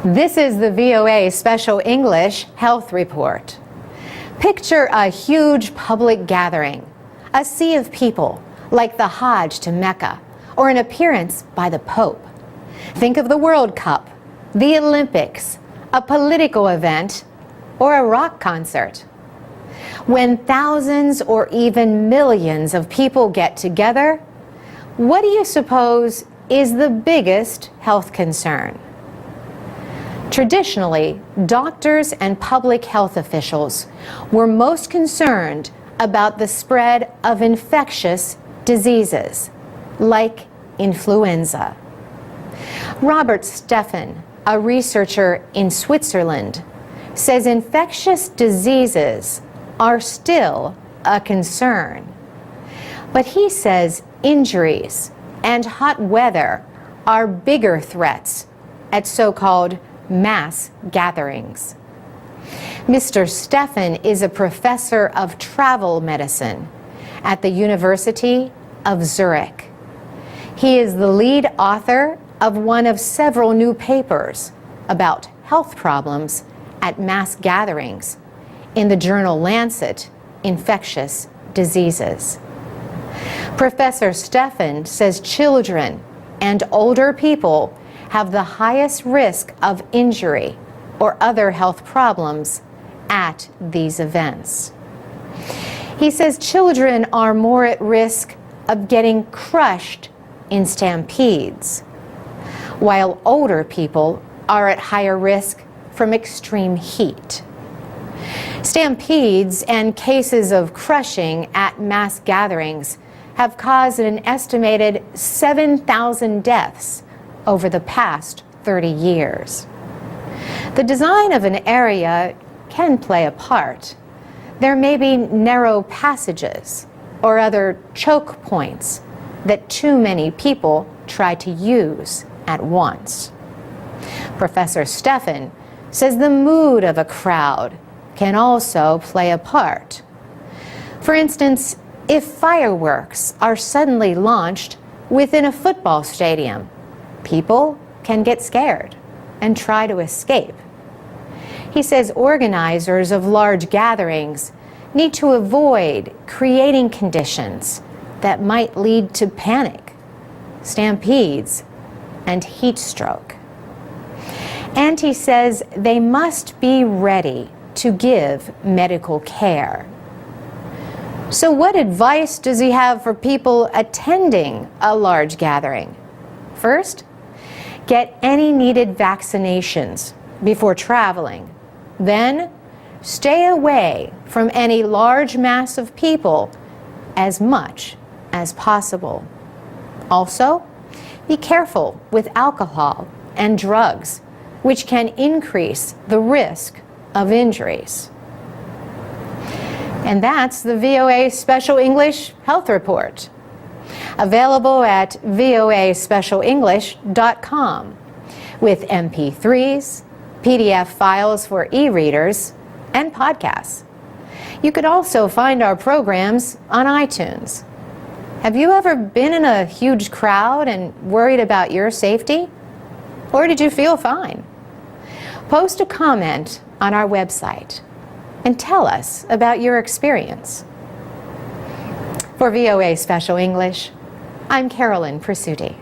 This is the VOA Special English Health Report. Picture a huge public gathering, a sea of people, like the Hajj to Mecca, or an appearance by the Pope. Think of the World Cup, the Olympics, a political event, or a rock concert. When thousands or even millions of people get together, what do you suppose is the biggest health concern? Traditionally, doctors and public health officials were most concerned about the spread of infectious diseases, like influenza. Robert Steffen, a researcher in Switzerland, says infectious diseases are still a concern. But he says injuries and hot weather are bigger threats at so-called mass gatherings. Mr. Steffen is a professor of travel medicine at the University of Zurich. He is the lead author of one of several new papers about health problems at mass gatherings in the journal Lancet Infectious Diseases. Professor Steffen says children and older people have the highest risk of injury or other health problems at these events. He says children are more at risk of getting crushed in stampedes, while older people are at higher risk from extreme heat. Stampedes and cases of crushing at mass gatherings have caused an estimated 7,000 deaths over the past 30 years. The design of an area can play a part. There may be narrow passages or other choke points that too many people try to use at once. Professor Steffen says the mood of a crowd can also play a part. For instance, if fireworks are suddenly launched within a football stadium, people can get scared and try to escape. He says organizers of large gatherings need to avoid creating conditions that might lead to panic, stampedes, and heat stroke. And he says they must be ready to give medical care. So what advice does he have for people attending a large gathering? First, get any needed vaccinations before traveling. Then, stay away from any large mass of people as much as possible. Also, be careful with alcohol and drugs, which can increase the risk of injuries. And that's the VOA Special English Health Report, available at voaspecialenglish.com with MP3s, PDF files for e-readers, and podcasts. You could also find our programs on iTunes. Have you ever been in a huge crowd and worried about your safety? Or did you feel fine? Post a comment on our website and tell us about your experience. For VOA Special English, I'm Carolyn Presutti.